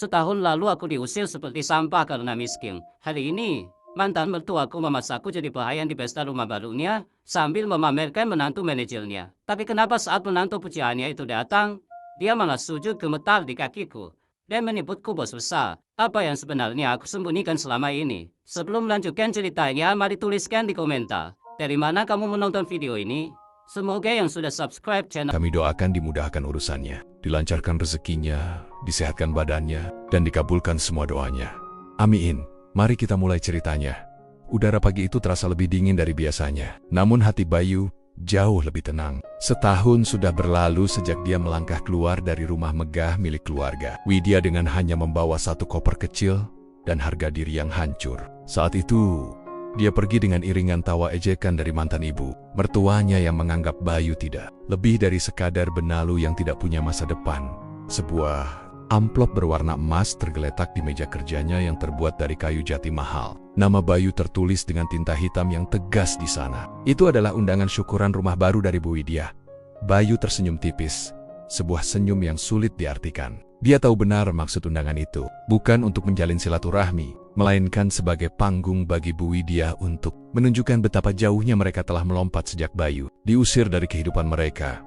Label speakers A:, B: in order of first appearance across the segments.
A: Setahun lalu aku diusir seperti sampah karena miskin. Hari ini, mantan mertuaku memasakku jadi pelayan di pesta rumah barunya sambil memamerkan menantu manajernya. Tapi kenapa saat menantu pujiannya itu datang, dia malah sujud gemetar di kakiku dan menyebutku bos besar. Apa yang sebenarnya aku sembunyikan selama ini? Sebelum melanjutkan ceritanya, mari tuliskan di komentar. Dari mana kamu menonton video ini? Semoga yang sudah subscribe channel
B: Kami doakan dimudahkan urusannya, dilancarkan rezekinya, disehatkan badannya, dan dikabulkan semua doanya. Amin. Mari kita mulai ceritanya. Udara pagi itu terasa lebih dingin dari biasanya. Namun hati Bayu jauh lebih tenang. Setahun sudah berlalu sejak dia melangkah keluar dari rumah megah milik keluarga. Widya dengan hanya membawa satu koper kecil dan harga diri yang hancur. Saat itu, dia pergi dengan iringan tawa ejekan dari mantan ibu, mertuanya yang menganggap Bayu tidak lebih dari sekadar benalu yang tidak punya masa depan. Sebuah amplop berwarna emas tergeletak di meja kerjanya yang terbuat dari kayu jati mahal. Nama Bayu tertulis dengan tinta hitam yang tegas di sana. Itu adalah undangan syukuran rumah baru dari Bu Widya. Bayu tersenyum tipis, sebuah senyum yang sulit diartikan. Dia tahu benar maksud undangan itu, bukan untuk menjalin silaturahmi, melainkan sebagai panggung bagi Bu Widya untuk menunjukkan betapa jauhnya mereka telah melompat sejak Bayu diusir dari kehidupan mereka.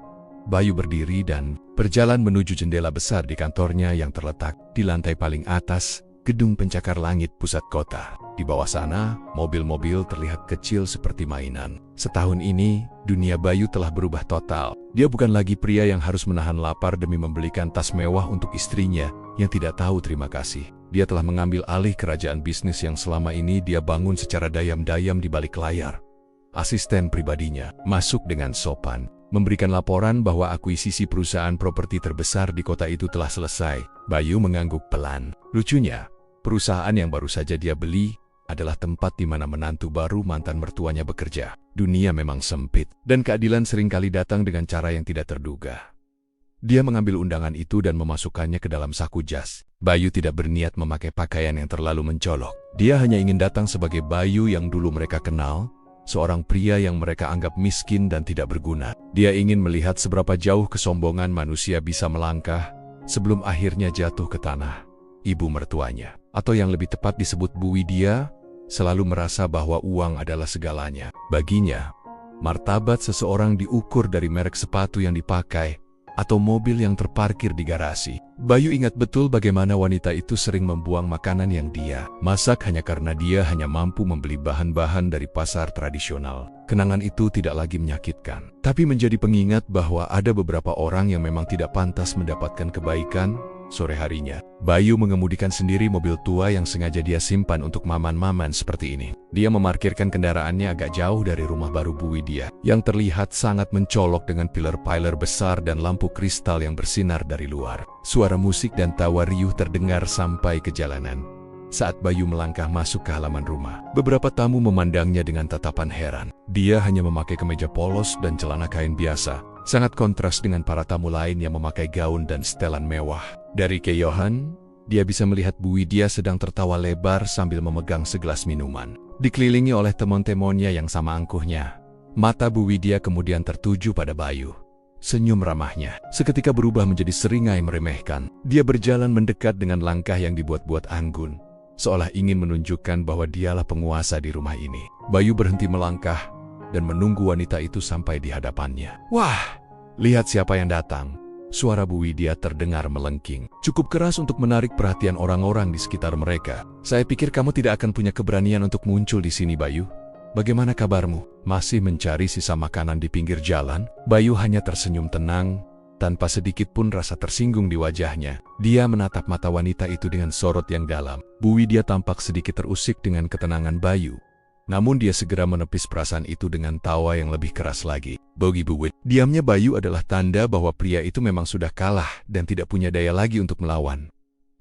B: Bayu berdiri dan berjalan menuju jendela besar di kantornya yang terletak di lantai paling atas gedung pencakar langit pusat kota. Di bawah sana, mobil-mobil terlihat kecil seperti mainan. Setahun ini, dunia Bayu telah berubah total. Dia bukan lagi pria yang harus menahan lapar demi membelikan tas mewah untuk istrinya yang tidak tahu terima kasih. Dia telah mengambil alih kerajaan bisnis yang selama ini dia bangun secara dayam-dayam di balik layar. Asisten pribadinya masuk dengan sopan, memberikan laporan bahwa akuisisi perusahaan properti terbesar di kota itu telah selesai. Bayu mengangguk pelan. Lucunya, perusahaan yang baru saja dia beli adalah tempat di mana menantu baru mantan mertuanya bekerja. Dunia memang sempit, dan keadilan seringkali datang dengan cara yang tidak terduga. Dia mengambil undangan itu dan memasukkannya ke dalam saku jas. Bayu tidak berniat memakai pakaian yang terlalu mencolok. Dia hanya ingin datang sebagai Bayu yang dulu mereka kenal, seorang pria yang mereka anggap miskin dan tidak berguna. Dia ingin melihat seberapa jauh kesombongan manusia bisa melangkah sebelum akhirnya jatuh ke tanah ibu mertuanya. Atau yang lebih tepat disebut Bu Widya, selalu merasa bahwa uang adalah segalanya. Baginya, martabat seseorang diukur dari merek sepatu yang dipakai atau mobil yang terparkir di garasi. Bayu ingat betul bagaimana wanita itu sering membuang makanan yang dia masak hanya karena dia hanya mampu membeli bahan-bahan dari pasar tradisional. Kenangan itu tidak lagi menyakitkan, tapi menjadi pengingat bahwa ada beberapa orang yang memang tidak pantas mendapatkan kebaikan. Sore harinya, Bayu mengemudikan sendiri mobil tua yang sengaja dia simpan untuk maman-maman seperti ini. Dia memarkirkan kendaraannya agak jauh dari rumah baru Bu Widya, yang terlihat sangat mencolok dengan pilar-pilar besar dan lampu kristal yang bersinar dari luar. Suara musik dan tawa riuh terdengar sampai ke jalanan. Saat Bayu melangkah masuk ke halaman rumah, beberapa tamu memandangnya dengan tatapan heran. Dia hanya memakai kemeja polos dan celana kain biasa, sangat kontras dengan para tamu lain yang memakai gaun dan setelan mewah. Dari kejauhan, dia bisa melihat Bu Widya sedang tertawa lebar sambil memegang segelas minuman. Dikelilingi oleh teman-temannya yang sama angkuhnya, mata Bu Widya kemudian tertuju pada Bayu. Senyum ramahnya seketika berubah menjadi seringai meremehkan. Dia berjalan mendekat dengan langkah yang dibuat-buat anggun, seolah ingin menunjukkan bahwa dialah penguasa di rumah ini. Bayu berhenti melangkah dan menunggu wanita itu sampai di hadapannya. Wah, lihat siapa yang datang. Suara Bu Widya terdengar melengking, cukup keras untuk menarik perhatian orang-orang di sekitar mereka. Saya pikir kamu tidak akan punya keberanian untuk muncul di sini, Bayu. Bagaimana kabarmu? Masih mencari sisa makanan di pinggir jalan? Bayu hanya tersenyum tenang, tanpa sedikit pun rasa tersinggung di wajahnya. Dia menatap mata wanita itu dengan sorot yang dalam. Bu Widya tampak sedikit terusik dengan ketenangan Bayu. Namun dia segera menepis perasaan itu dengan tawa yang lebih keras lagi. Bogi buwit. Diamnya Bayu adalah tanda bahwa pria itu memang sudah kalah dan tidak punya daya lagi untuk melawan.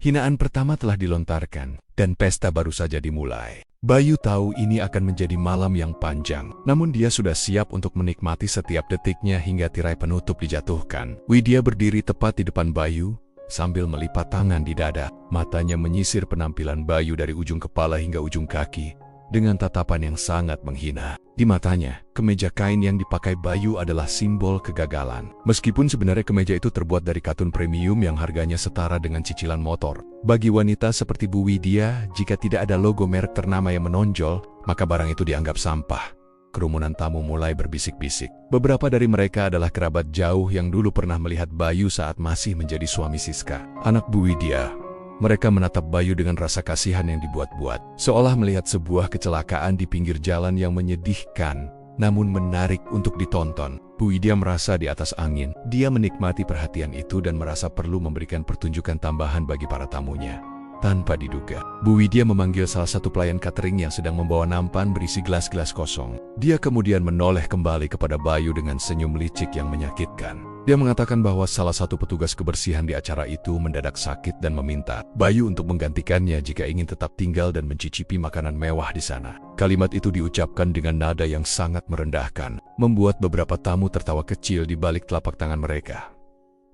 B: Hinaan pertama telah dilontarkan, dan pesta baru saja dimulai. Bayu tahu ini akan menjadi malam yang panjang, namun dia sudah siap untuk menikmati setiap detiknya hingga tirai penutup dijatuhkan. Widya berdiri tepat di depan Bayu, sambil melipat tangan di dada. Matanya menyisir penampilan Bayu dari ujung kepala hingga ujung kaki. dengan tatapan yang sangat menghina. Di matanya, kemeja kain yang dipakai Bayu adalah simbol kegagalan. Meskipun sebenarnya kemeja itu terbuat dari katun premium yang harganya setara dengan cicilan motor. Bagi wanita seperti Bu Widya, jika tidak ada logo merek ternama yang menonjol, maka barang itu dianggap sampah. Kerumunan tamu mulai berbisik-bisik. Beberapa dari mereka adalah kerabat jauh yang dulu pernah melihat Bayu saat masih menjadi suami Siska, anak Bu Widya. Mereka menatap Bayu dengan rasa kasihan yang dibuat-buat, seolah melihat sebuah kecelakaan di pinggir jalan yang menyedihkan, namun menarik untuk ditonton. Bu Widya merasa di atas angin. Dia menikmati perhatian itu dan merasa perlu memberikan pertunjukan tambahan bagi para tamunya. Tanpa diduga, Bu Widya memanggil salah satu pelayan catering yang sedang membawa nampan berisi gelas-gelas kosong. Dia kemudian menoleh kembali kepada Bayu dengan senyum licik yang menyakitkan. Dia mengatakan bahwa salah satu petugas kebersihan di acara itu mendadak sakit dan meminta Bayu untuk menggantikannya jika ingin tetap tinggal dan mencicipi makanan mewah di sana. Kalimat itu diucapkan dengan nada yang sangat merendahkan, membuat beberapa tamu tertawa kecil di balik telapak tangan mereka.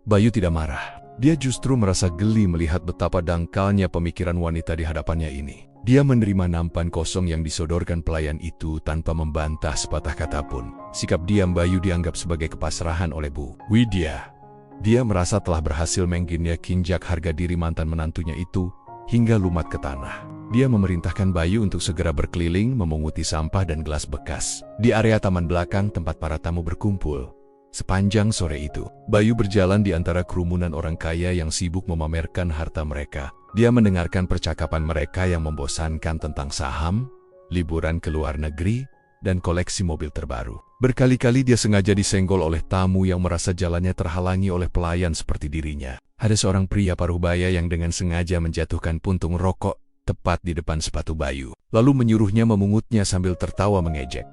B: Bayu tidak marah. Dia justru merasa geli melihat betapa dangkalnya pemikiran wanita di hadapannya ini. Dia menerima nampan kosong yang disodorkan pelayan itu tanpa membantah sepatah kata pun. Sikap diam Bayu dianggap sebagai kepasrahan oleh Bu Widya. Dia merasa telah berhasil mengginjak harga diri mantan menantunya itu hingga lumat ke tanah. Dia memerintahkan Bayu untuk segera berkeliling memunguti sampah dan gelas bekas di area taman belakang tempat para tamu berkumpul. Sepanjang sore itu, Bayu berjalan di antara kerumunan orang kaya yang sibuk memamerkan harta mereka. Dia mendengarkan percakapan mereka yang membosankan tentang saham, liburan ke luar negeri, dan koleksi mobil terbaru. Berkali-kali dia sengaja disenggol oleh tamu yang merasa jalannya terhalangi oleh pelayan seperti dirinya. Ada seorang pria paruh baya yang dengan sengaja menjatuhkan puntung rokok tepat di depan sepatu Bayu, lalu menyuruhnya memungutnya sambil tertawa mengejek.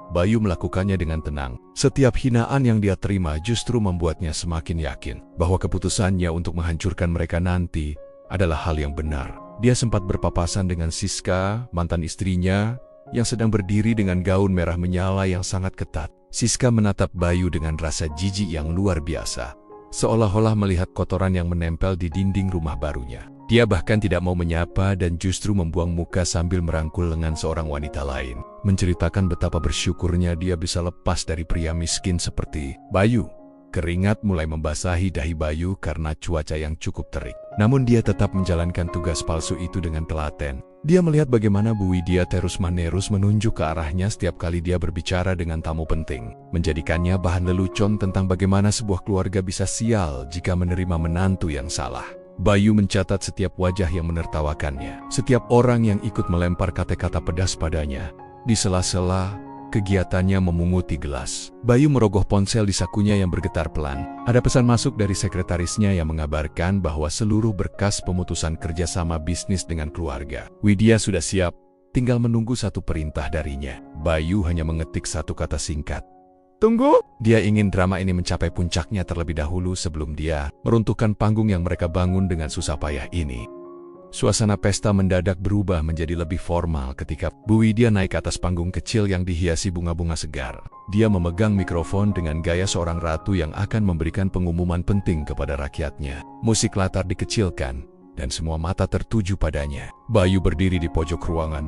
B: Bayu melakukannya dengan tenang. Setiap hinaan yang dia terima justru membuatnya semakin yakin bahwa keputusannya untuk menghancurkan mereka nanti adalah hal yang benar. Dia sempat berpapasan dengan Siska, mantan istrinya, yang sedang berdiri dengan gaun merah menyala yang sangat ketat. Siska menatap Bayu dengan rasa jijik yang luar biasa, seolah-olah melihat kotoran yang menempel di dinding rumah barunya. Dia bahkan tidak mau menyapa dan justru membuang muka sambil merangkul lengan seorang wanita lain, menceritakan betapa bersyukurnya dia bisa lepas dari pria miskin seperti Bayu. Keringat mulai membasahi dahi Bayu karena cuaca yang cukup terik. Namun dia tetap menjalankan tugas palsu itu dengan telaten. Dia melihat bagaimana Bu Widya terus-menerus menunjuk ke arahnya setiap kali dia berbicara dengan tamu penting, menjadikannya bahan lelucon tentang bagaimana sebuah keluarga bisa sial jika menerima menantu yang salah. Bayu mencatat setiap wajah yang menertawakannya, setiap orang yang ikut melempar kata-kata pedas padanya. Di sela-sela kegiatannya memunguti gelas, Bayu merogoh ponsel di sakunya yang bergetar pelan. Ada pesan masuk dari sekretarisnya yang mengabarkan bahwa seluruh berkas pemutusan kerjasama bisnis dengan keluarga Widya sudah siap, tinggal menunggu satu perintah darinya. Bayu hanya mengetik satu kata singkat. Tunggu! Dia ingin drama ini mencapai puncaknya terlebih dahulu sebelum dia meruntuhkan panggung yang mereka bangun dengan susah payah ini. Suasana pesta mendadak berubah menjadi lebih formal ketika Bu Widya naik ke atas panggung kecil yang dihiasi bunga-bunga segar. Dia memegang mikrofon dengan gaya seorang ratu yang akan memberikan pengumuman penting kepada rakyatnya. Musik latar dikecilkan, dan semua mata tertuju padanya. Bayu berdiri di pojok ruangan,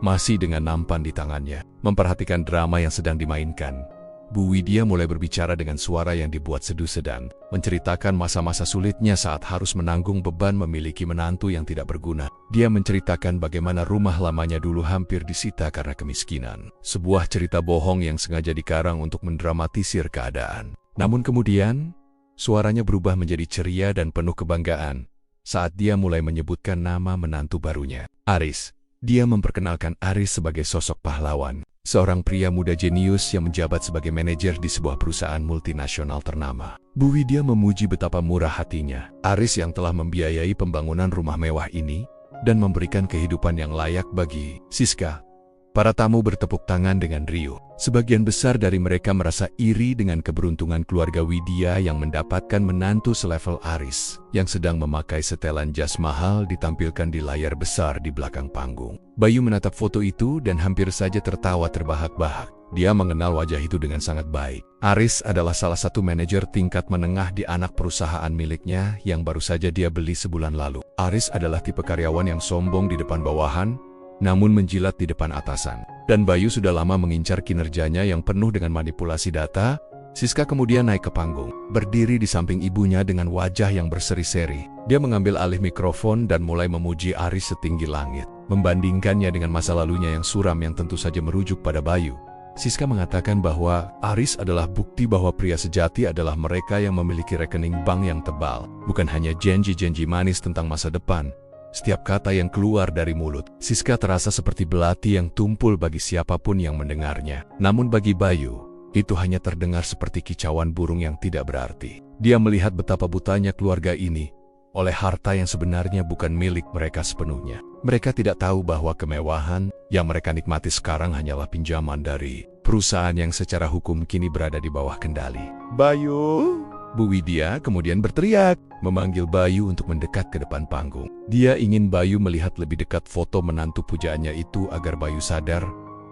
B: masih dengan nampan di tangannya, memperhatikan drama yang sedang dimainkan. Bu Widya mulai berbicara dengan suara yang dibuat sedu-sedan, menceritakan masa-masa sulitnya saat harus menanggung beban memiliki menantu yang tidak berguna. Dia menceritakan bagaimana rumah lamanya dulu hampir disita karena kemiskinan. Sebuah cerita bohong yang sengaja dikarang untuk mendramatisir keadaan. Namun kemudian, suaranya berubah menjadi ceria dan penuh kebanggaan saat dia mulai menyebutkan nama menantu barunya, Aris. Dia memperkenalkan Aris sebagai sosok pahlawan. Seorang pria muda jenius yang menjabat sebagai manajer di sebuah perusahaan multinasional ternama. Bu Widya memuji betapa murah hatinya Aris yang telah membiayai pembangunan rumah mewah ini dan memberikan kehidupan yang layak bagi Siska. Para tamu bertepuk tangan dengan riuh. Sebagian besar dari mereka merasa iri dengan keberuntungan keluarga Widya yang mendapatkan menantu selevel Aris, yang sedang memakai setelan jas mahal ditampilkan di layar besar di belakang panggung. Bayu menatap foto itu dan hampir saja tertawa terbahak-bahak. Dia mengenal wajah itu dengan sangat baik. Aris adalah salah satu manajer tingkat menengah di anak perusahaan miliknya yang baru saja dia beli sebulan lalu. Aris adalah tipe karyawan yang sombong di depan bawahan, namun menjilat di depan atasan. Dan Bayu sudah lama mengincar kinerjanya yang penuh dengan manipulasi data. Siska kemudian naik ke panggung, berdiri di samping ibunya dengan wajah yang berseri-seri. Dia mengambil alih mikrofon dan mulai memuji Aris setinggi langit, membandingkannya dengan masa lalunya yang suram yang tentu saja merujuk pada Bayu. Siska mengatakan bahwa Aris adalah bukti bahwa pria sejati adalah mereka yang memiliki rekening bank yang tebal, bukan hanya janji-janji manis tentang masa depan. Setiap kata yang keluar dari mulut Siska terasa seperti belati yang tumpul bagi siapapun yang mendengarnya. Namun bagi Bayu, itu hanya terdengar seperti kicauan burung yang tidak berarti. Dia melihat betapa butanya keluarga ini oleh harta yang sebenarnya bukan milik mereka sepenuhnya. Mereka tidak tahu bahwa kemewahan yang mereka nikmati sekarang hanyalah pinjaman dari perusahaan yang secara hukum kini berada di bawah kendali. Bayu! Bu Widya kemudian berteriak, memanggil Bayu untuk mendekat ke depan panggung. Dia ingin Bayu melihat lebih dekat foto menantu pujaannya itu agar Bayu sadar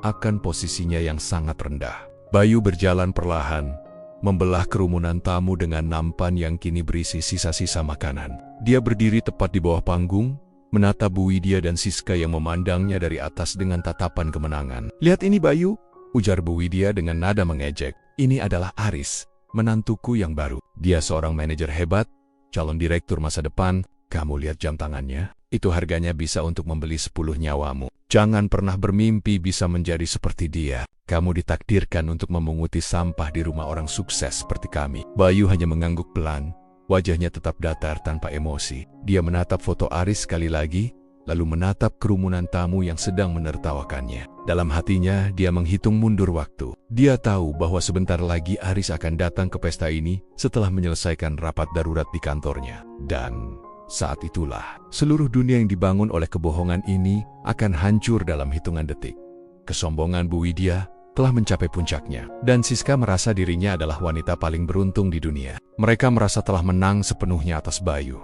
B: akan posisinya yang sangat rendah. Bayu berjalan perlahan, membelah kerumunan tamu dengan nampan yang kini berisi sisa-sisa makanan. Dia berdiri tepat di bawah panggung, menatap Bu Widya dan Siska yang memandangnya dari atas dengan tatapan kemenangan. "Lihat ini Bayu," ujar Bu Widya dengan nada mengejek. "Ini adalah Aris, menantuku yang baru. Dia seorang manajer hebat, calon direktur masa depan. Kamu lihat jam tangannya? Itu harganya bisa untuk membeli 10 nyawamu. Jangan pernah bermimpi bisa menjadi seperti dia. Kamu ditakdirkan untuk memunguti sampah di rumah orang sukses seperti kami." Bayu hanya mengangguk pelan, wajahnya tetap datar tanpa emosi. Dia menatap foto Aris sekali lagi, lalu menatap kerumunan tamu yang sedang menertawakannya. Dalam hatinya, dia menghitung mundur waktu. Dia tahu bahwa sebentar lagi Aris akan datang ke pesta ini setelah menyelesaikan rapat darurat di kantornya. Dan saat itulah, seluruh dunia yang dibangun oleh kebohongan ini akan hancur dalam hitungan detik. Kesombongan Bu Widya telah mencapai puncaknya, dan Siska merasa dirinya adalah wanita paling beruntung di dunia. Mereka merasa telah menang sepenuhnya atas Bayu.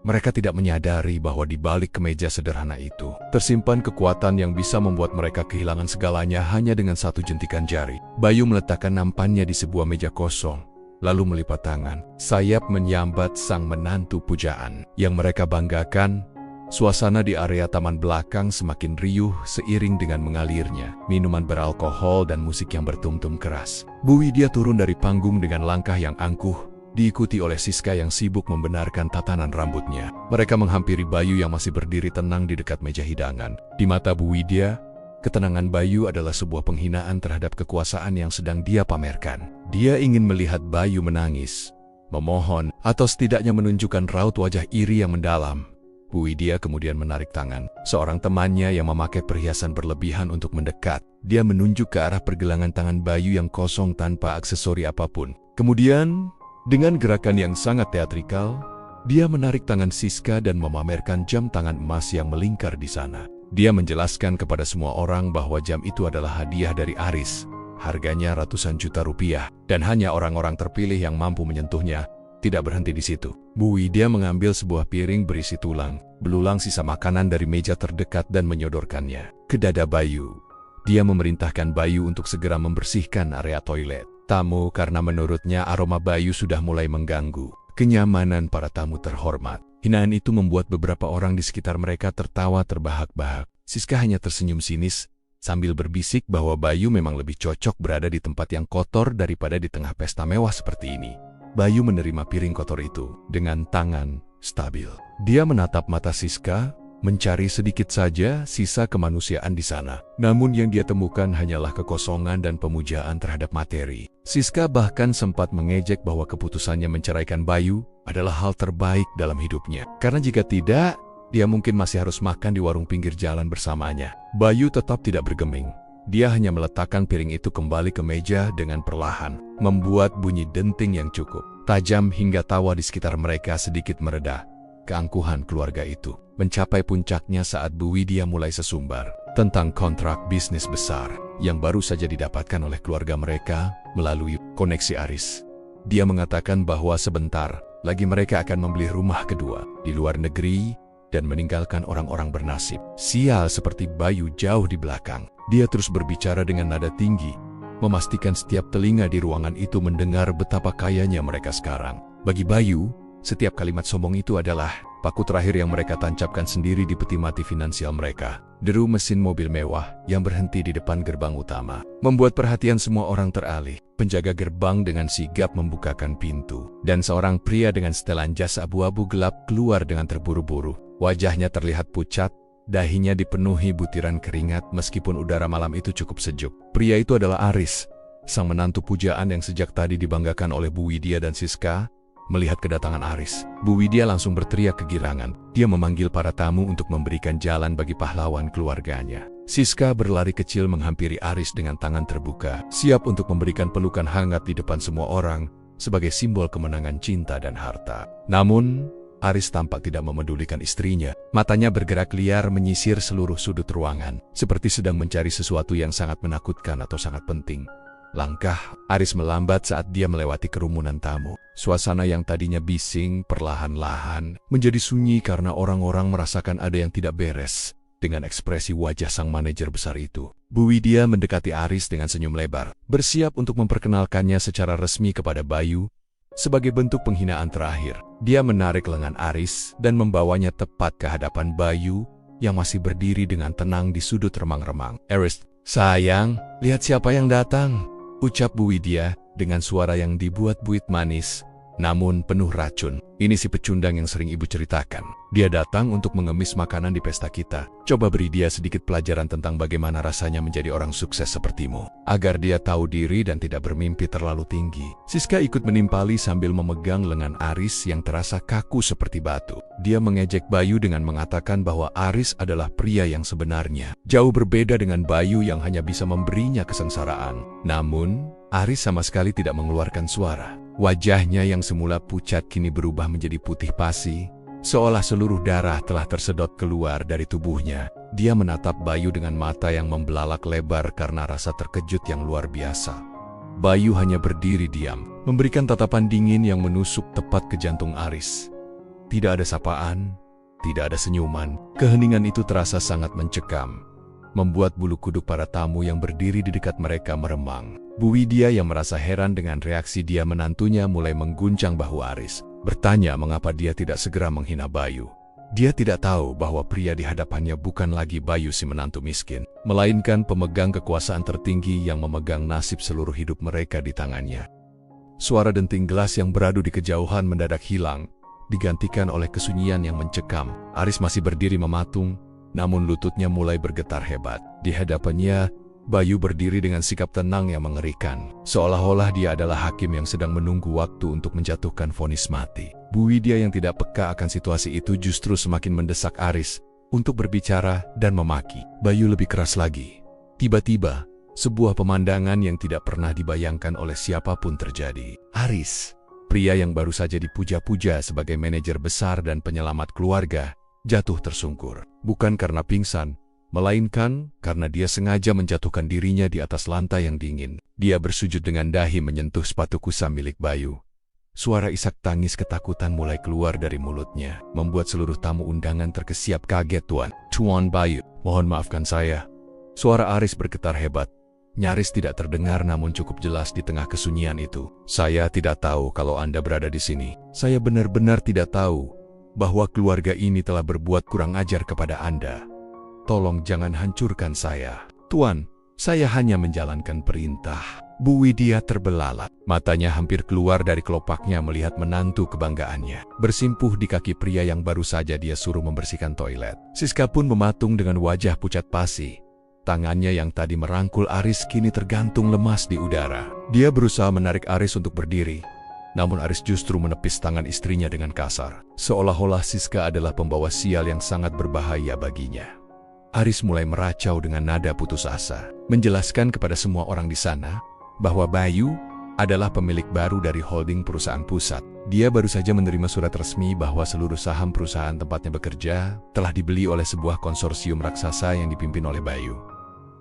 B: Mereka tidak menyadari bahwa di balik kemeja sederhana itu tersimpan kekuatan yang bisa membuat mereka kehilangan segalanya hanya dengan satu jentikan jari. Bayu meletakkan nampannya di sebuah meja kosong, lalu melipat tangan. Sayap menyambat sang menantu pujaan yang mereka banggakan. Suasana di area taman belakang semakin riuh seiring dengan mengalirnya minuman beralkohol dan musik yang bertum-tum keras. Bu Widya turun dari panggung dengan langkah yang angkuh, diikuti oleh Siska yang sibuk membenarkan tatanan rambutnya. Mereka menghampiri Bayu yang masih berdiri tenang di dekat meja hidangan. Di mata Bu Widya, ketenangan Bayu adalah sebuah penghinaan terhadap kekuasaan yang sedang dia pamerkan. Dia ingin melihat Bayu menangis, memohon, atau setidaknya menunjukkan raut wajah iri yang mendalam. Bu Widya kemudian menarik tangan seorang temannya yang memakai perhiasan berlebihan untuk mendekat. Dia menunjuk ke arah pergelangan tangan Bayu yang kosong tanpa aksesori apapun. Kemudian, dengan gerakan yang sangat teatrikal, dia menarik tangan Siska dan memamerkan jam tangan emas yang melingkar di sana. Dia menjelaskan kepada semua orang bahwa jam itu adalah hadiah dari Aris. Harganya ratusan juta rupiah, dan hanya orang-orang terpilih yang mampu menyentuhnya. Tidak berhenti di situ. Bu Widya mengambil sebuah piring berisi tulang belulang sisa makanan dari meja terdekat dan menyodorkannya ke dada Bayu. Dia memerintahkan Bayu untuk segera membersihkan area toilet tamu karena menurutnya aroma Bayu sudah mulai mengganggu kenyamanan para tamu terhormat. Hinaan itu membuat beberapa orang di sekitar mereka tertawa terbahak-bahak. Siska hanya tersenyum sinis sambil berbisik bahwa Bayu memang lebih cocok berada di tempat yang kotor daripada di tengah pesta mewah seperti ini. Bayu menerima piring kotor itu dengan tangan stabil. Dia menatap mata Siska, mencari sedikit saja sisa kemanusiaan di sana. Namun yang dia temukan hanyalah kekosongan dan pemujaan terhadap materi. Siska bahkan sempat mengejek bahwa keputusannya menceraikan Bayu adalah hal terbaik dalam hidupnya. Karena jika tidak, dia mungkin masih harus makan di warung pinggir jalan bersamanya. Bayu tetap tidak bergeming. Dia hanya meletakkan piring itu kembali ke meja dengan perlahan, membuat bunyi denting yang cukup tajam hingga tawa di sekitar mereka sedikit mereda. Keangkuhan keluarga itu mencapai puncaknya saat Bu Widya mulai sesumbar tentang kontrak bisnis besar yang baru saja didapatkan oleh keluarga mereka melalui koneksi Aris. Dia mengatakan bahwa sebentar lagi mereka akan membeli rumah kedua di luar negeri dan meninggalkan orang-orang bernasib sial seperti Bayu jauh di belakang. Dia terus berbicara dengan nada tinggi, memastikan setiap telinga di ruangan itu mendengar betapa kayanya mereka sekarang. Bagi Bayu, setiap kalimat sombong itu adalah paku terakhir yang mereka tancapkan sendiri di peti mati finansial mereka. Deru mesin mobil mewah yang berhenti di depan gerbang utama membuat perhatian semua orang teralih. Penjaga gerbang dengan sigap membukakan pintu, dan seorang pria dengan setelan jas abu-abu gelap keluar dengan terburu-buru. Wajahnya terlihat pucat, dahinya dipenuhi butiran keringat meskipun udara malam itu cukup sejuk. Pria itu adalah Aris, sang menantu pujaan yang sejak tadi dibanggakan oleh Bu Widya dan Siska. Melihat kedatangan Aris, Bu Widya langsung berteriak kegirangan. Dia memanggil para tamu untuk memberikan jalan bagi pahlawan keluarganya. Siska berlari kecil menghampiri Aris dengan tangan terbuka, siap untuk memberikan pelukan hangat di depan semua orang sebagai simbol kemenangan cinta dan harta. Namun, Aris tampak tidak memedulikan istrinya. Matanya bergerak liar menyisir seluruh sudut ruangan, seperti sedang mencari sesuatu yang sangat menakutkan atau sangat penting. Langkah Aris melambat saat dia melewati kerumunan tamu. Suasana yang tadinya bising perlahan-lahan menjadi sunyi karena orang-orang merasakan ada yang tidak beres. Dengan ekspresi wajah sang manajer besar itu, Bu Widya mendekati Aris dengan senyum lebar, bersiap untuk memperkenalkannya secara resmi kepada Bayu. Sebagai bentuk penghinaan terakhir, dia menarik lengan Aris dan membawanya tepat ke hadapan Bayu yang masih berdiri dengan tenang di sudut remang-remang. "Aris, sayang, lihat siapa yang datang," ucap Bu Widya dengan suara yang dibuat buit manis, namun penuh racun. "Ini si pecundang yang sering ibu ceritakan. Dia datang untuk mengemis makanan di pesta kita. Coba beri dia sedikit pelajaran tentang bagaimana rasanya menjadi orang sukses sepertimu, agar dia tahu diri dan tidak bermimpi terlalu tinggi." Siska ikut menimpali sambil memegang lengan Aris yang terasa kaku seperti batu. Dia mengejek Bayu dengan mengatakan bahwa Aris adalah pria yang sebenarnya, jauh berbeda dengan Bayu yang hanya bisa memberinya kesengsaraan. Namun, Aris sama sekali tidak mengeluarkan suara. Wajahnya yang semula pucat kini berubah menjadi putih pasi, seolah seluruh darah telah tersedot keluar dari tubuhnya. Dia menatap Bayu dengan mata yang membelalak lebar karena rasa terkejut yang luar biasa. Bayu hanya berdiri diam, memberikan tatapan dingin yang menusuk tepat ke jantung Aris. Tidak ada sapaan, tidak ada senyuman. Keheningan itu terasa sangat mencekam, membuat bulu kuduk para tamu yang berdiri di dekat mereka meremang. Bu Widya yang merasa heran dengan reaksi dia menantunya mulai mengguncang bahu Aris, bertanya mengapa dia tidak segera menghina Bayu. Dia tidak tahu bahwa pria di hadapannya bukan lagi Bayu si menantu miskin, melainkan pemegang kekuasaan tertinggi yang memegang nasib seluruh hidup mereka di tangannya. Suara denting gelas yang beradu di kejauhan mendadak hilang, digantikan oleh kesunyian yang mencekam. Aris masih berdiri mematung, namun lututnya mulai bergetar hebat. Di hadapannya, Bayu berdiri dengan sikap tenang yang mengerikan, seolah-olah dia adalah hakim yang sedang menunggu waktu untuk menjatuhkan vonis mati. Bu Widya yang tidak peka akan situasi itu justru semakin mendesak Aris untuk berbicara dan memaki Bayu lebih keras lagi. Tiba-tiba, sebuah pemandangan yang tidak pernah dibayangkan oleh siapapun terjadi. Aris, pria yang baru saja dipuja-puja sebagai manajer besar dan penyelamat keluarga, jatuh tersungkur. Bukan karena pingsan, melainkan karena dia sengaja menjatuhkan dirinya di atas lantai yang dingin. Dia bersujud dengan dahi menyentuh sepatu kusam milik Bayu. Suara isak tangis ketakutan mulai keluar dari mulutnya, membuat seluruh tamu undangan terkesiap kaget. Tuan Bayu, mohon maafkan saya." Suara Aris bergetar hebat, nyaris tidak terdengar namun cukup jelas di tengah kesunyian itu. "Saya tidak tahu kalau Anda berada di sini. Saya benar-benar tidak tahu bahwa keluarga ini telah berbuat kurang ajar kepada Anda. Tolong jangan hancurkan saya. Tuan, saya hanya menjalankan perintah." Bu Widya terbelalak. Matanya hampir keluar dari kelopaknya melihat menantu kebanggaannya bersimpuh di kaki pria yang baru saja dia suruh membersihkan toilet. Siska pun mematung dengan wajah pucat pasi. Tangannya yang tadi merangkul Aris kini tergantung lemas di udara. Dia berusaha menarik Aris untuk berdiri, namun Aris justru menepis tangan istrinya dengan kasar, seolah-olah Siska adalah pembawa sial yang sangat berbahaya baginya. Aris mulai meracau dengan nada putus asa, menjelaskan kepada semua orang di sana bahwa Bayu adalah pemilik baru dari holding perusahaan pusat. Dia baru saja menerima surat resmi bahwa seluruh saham perusahaan tempatnya bekerja telah dibeli oleh sebuah konsorsium raksasa yang dipimpin oleh Bayu.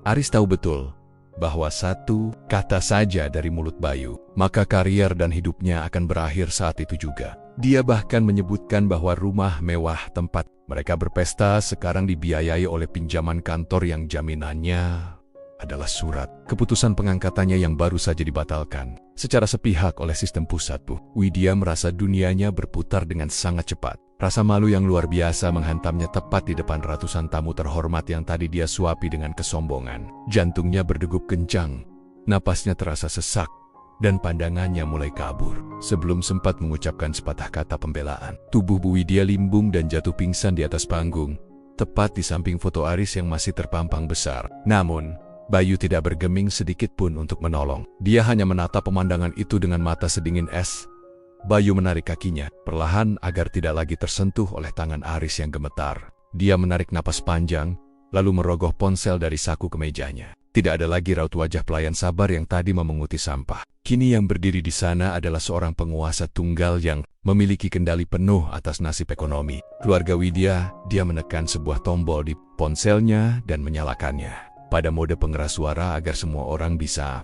B: Aris tahu betul bahwa satu kata saja dari mulut Bayu, maka karier dan hidupnya akan berakhir saat itu juga. Dia bahkan menyebutkan bahwa rumah mewah tempat mereka berpesta sekarang dibiayai oleh pinjaman kantor yang jaminannya adalah surat keputusan pengangkatannya yang baru saja dibatalkan secara sepihak oleh sistem pusat, Bu. Widya merasa dunianya berputar dengan sangat cepat. Rasa malu yang luar biasa menghantamnya tepat di depan ratusan tamu terhormat yang tadi dia suapi dengan kesombongan. Jantungnya berdegup kencang, napasnya terasa sesak, dan pandangannya mulai kabur. Sebelum sempat mengucapkan sepatah kata pembelaan, tubuh Bu Widya limbung dan jatuh pingsan di atas panggung, tepat di samping foto Aris yang masih terpampang besar. Namun, Bayu tidak bergeming sedikit pun untuk menolong. Dia hanya menatap pemandangan itu dengan mata sedingin es. Bayu menarik kakinya, perlahan agar tidak lagi tersentuh oleh tangan Aris yang gemetar. Dia menarik napas panjang, lalu merogoh ponsel dari saku kemejanya. Tidak ada lagi raut wajah pelayan sabar yang tadi memunguti sampah. Kini yang berdiri di sana adalah seorang penguasa tunggal yang memiliki kendali penuh atas nasib ekonomi keluarga Widya. Dia menekan sebuah tombol di ponselnya dan menyalakannya pada mode pengeras suara agar semua orang bisa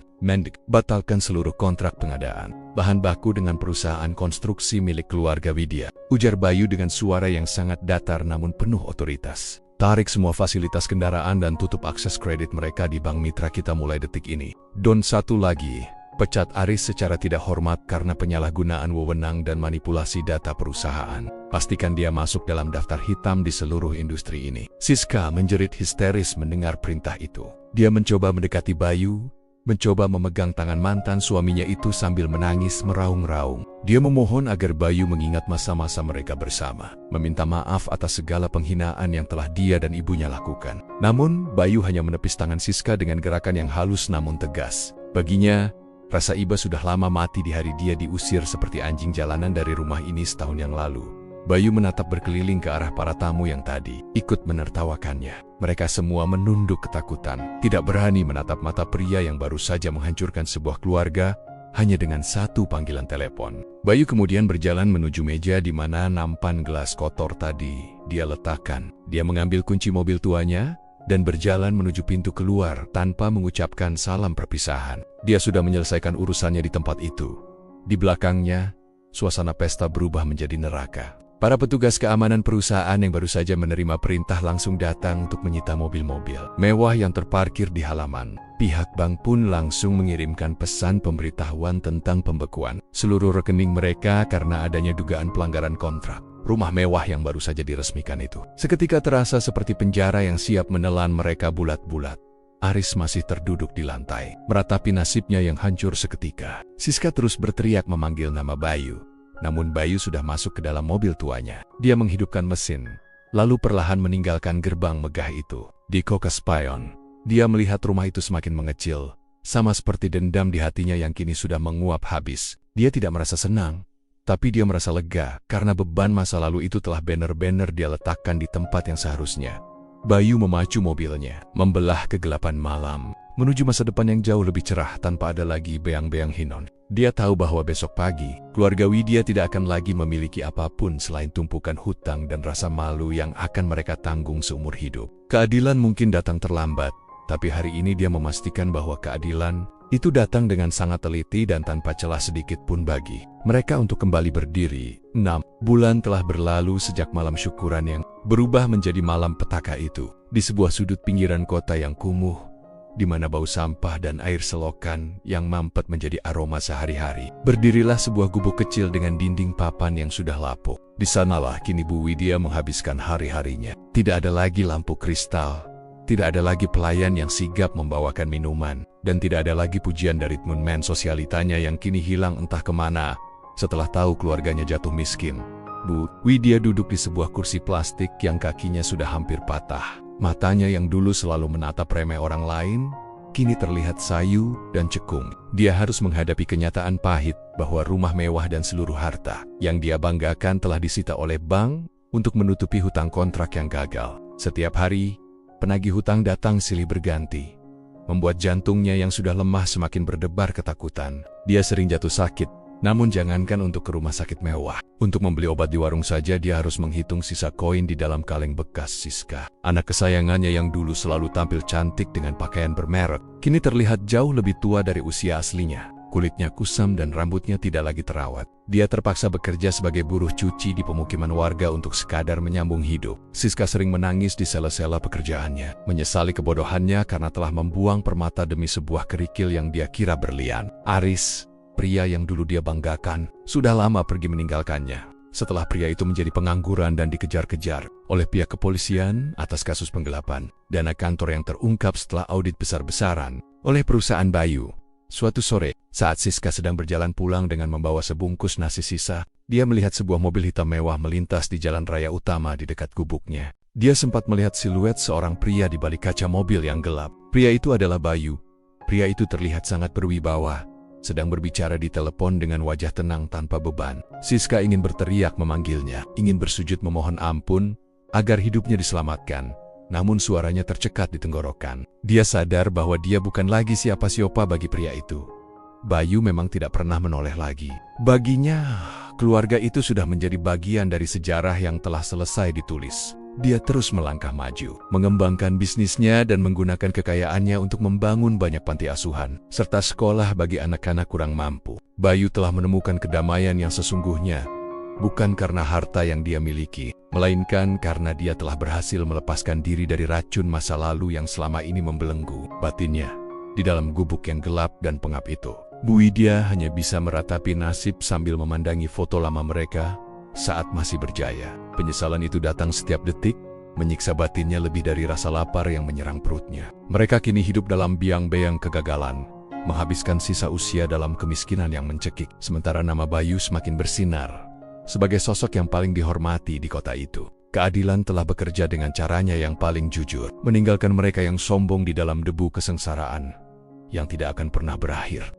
B: batalkan seluruh kontrak pengadaan bahan baku dengan perusahaan konstruksi milik keluarga Widya, ujar Bayu dengan suara yang sangat datar namun penuh otoritas. Tarik semua fasilitas kendaraan dan tutup akses kredit mereka di bank mitra kita mulai detik ini. Don satu lagi, pecat Aris secara tidak hormat karena penyalahgunaan wewenang dan manipulasi data perusahaan. Pastikan dia masuk dalam daftar hitam di seluruh industri ini. Siska menjerit histeris mendengar perintah itu. Dia mencoba mendekati Bayu, mencoba memegang tangan mantan suaminya itu sambil menangis meraung-raung. Dia memohon agar Bayu mengingat masa-masa mereka bersama, meminta maaf atas segala penghinaan yang telah dia dan ibunya lakukan. Namun, Bayu hanya menepis tangan Siska dengan gerakan yang halus namun tegas. Baginya, rasa iba sudah lama mati di hari dia diusir seperti anjing jalanan dari rumah ini setahun yang lalu. Bayu menatap berkeliling ke arah para tamu yang tadi ikut menertawakannya. Mereka semua menunduk ketakutan, tidak berani menatap mata pria yang baru saja menghancurkan sebuah keluarga hanya dengan satu panggilan telepon. Bayu kemudian berjalan menuju meja di mana nampan gelas kotor tadi dia letakkan. Dia mengambil kunci mobil tuanya dan berjalan menuju pintu keluar tanpa mengucapkan salam perpisahan. Dia sudah menyelesaikan urusannya di tempat itu. Di belakangnya, suasana pesta berubah menjadi neraka. Para petugas keamanan perusahaan yang baru saja menerima perintah langsung datang untuk menyita mobil-mobil mewah yang terparkir di halaman. Pihak bank pun langsung mengirimkan pesan pemberitahuan tentang pembekuan seluruh rekening mereka karena adanya dugaan pelanggaran kontrak. Rumah mewah yang baru saja diresmikan itu seketika terasa seperti penjara yang siap menelan mereka bulat-bulat. Aris masih terduduk di lantai, meratapi nasibnya yang hancur seketika. Siska terus berteriak memanggil nama Bayu. Namun Bayu sudah masuk ke dalam mobil tuanya. Dia menghidupkan mesin, lalu perlahan meninggalkan gerbang megah itu. Di Kokaspion, dia melihat rumah itu semakin mengecil, sama seperti dendam di hatinya yang kini sudah menguap habis. Dia tidak merasa senang, tapi dia merasa lega karena beban masa lalu itu telah benar-benar dia letakkan di tempat yang seharusnya. Bayu memacu mobilnya, membelah kegelapan malam, menuju masa depan yang jauh lebih cerah tanpa ada lagi beang-beang Hinon. Dia tahu bahwa besok pagi, keluarga Widya tidak akan lagi memiliki apapun selain tumpukan hutang dan rasa malu yang akan mereka tanggung seumur hidup. Keadilan mungkin datang terlambat, tapi hari ini dia memastikan bahwa keadilan itu datang dengan sangat teliti dan tanpa celah sedikit pun bagi mereka untuk kembali berdiri. 6 bulan telah berlalu sejak malam syukuran yang berubah menjadi malam petaka itu. Di sebuah sudut pinggiran kota yang kumuh, di mana bau sampah dan air selokan yang mampet menjadi aroma sehari-hari, berdirilah sebuah gubuk kecil dengan dinding papan yang sudah lapuk. Di sanalah kini Bu Widya menghabiskan hari-harinya. Tidak ada lagi lampu kristal, tidak ada lagi pelayan yang sigap membawakan minuman, dan tidak ada lagi pujian dari teman sosialitanya yang kini hilang entah kemana setelah tahu keluarganya jatuh miskin. Bu Widya duduk di sebuah kursi plastik yang kakinya sudah hampir patah. Matanya yang dulu selalu menatap remeh orang lain, kini terlihat sayu dan cekung. Dia harus menghadapi kenyataan pahit bahwa rumah mewah dan seluruh harta yang dia banggakan telah disita oleh bank untuk menutupi hutang kontrak yang gagal. Setiap hari, penagih hutang datang silih berganti, membuat jantungnya yang sudah lemah semakin berdebar ketakutan. Dia sering jatuh sakit, namun jangankan untuk ke rumah sakit mewah. Untuk membeli obat di warung saja dia harus menghitung sisa koin di dalam kaleng bekas Siska. Anak kesayangannya yang dulu selalu tampil cantik dengan pakaian bermerek, kini terlihat jauh lebih tua dari usia aslinya. Kulitnya kusam dan rambutnya tidak lagi terawat. Dia terpaksa bekerja sebagai buruh cuci di pemukiman warga untuk sekadar menyambung hidup. Siska sering menangis di sela-sela pekerjaannya, menyesali kebodohannya karena telah membuang permata demi sebuah kerikil yang dia kira berlian. Aris, pria yang dulu dia banggakan, sudah lama pergi meninggalkannya. Setelah pria itu menjadi pengangguran dan dikejar-kejar oleh pihak kepolisian atas kasus penggelapan dana kantor yang terungkap setelah audit besar-besaran oleh perusahaan Bayu. Suatu sore, saat Siska sedang berjalan pulang dengan membawa sebungkus nasi sisa, dia melihat sebuah mobil hitam mewah melintas di jalan raya utama di dekat gubuknya. Dia sempat melihat siluet seorang pria di balik kaca mobil yang gelap. Pria itu adalah Bayu. Pria itu terlihat sangat berwibawa, sedang berbicara di telepon dengan wajah tenang tanpa beban. Siska ingin berteriak memanggilnya, ingin bersujud memohon ampun agar hidupnya diselamatkan. Namun suaranya tercekat di tenggorokan. Dia sadar bahwa dia bukan lagi siapa-siapa bagi pria itu. Bayu memang tidak pernah menoleh lagi. Baginya, keluarga itu sudah menjadi bagian dari sejarah yang telah selesai ditulis. Dia terus melangkah maju, mengembangkan bisnisnya dan menggunakan kekayaannya untuk membangun banyak panti asuhan, serta sekolah bagi anak-anak kurang mampu. Bayu telah menemukan kedamaian yang sesungguhnya, bukan karena harta yang dia miliki, melainkan karena dia telah berhasil melepaskan diri dari racun masa lalu yang selama ini membelenggu batinnya. Di dalam gubuk yang gelap dan pengap itu, Bu Widya hanya bisa meratapi nasib sambil memandangi foto lama mereka saat masih berjaya. Penyesalan itu datang setiap detik, menyiksa batinnya lebih dari rasa lapar yang menyerang perutnya. Mereka kini hidup dalam biang-beang kegagalan, menghabiskan sisa usia dalam kemiskinan yang mencekik, sementara nama Bayu semakin bersinar sebagai sosok yang paling dihormati di kota itu. Keadilan telah bekerja dengan caranya yang paling jujur, meninggalkan mereka yang sombong di dalam debu kesengsaraan yang tidak akan pernah berakhir.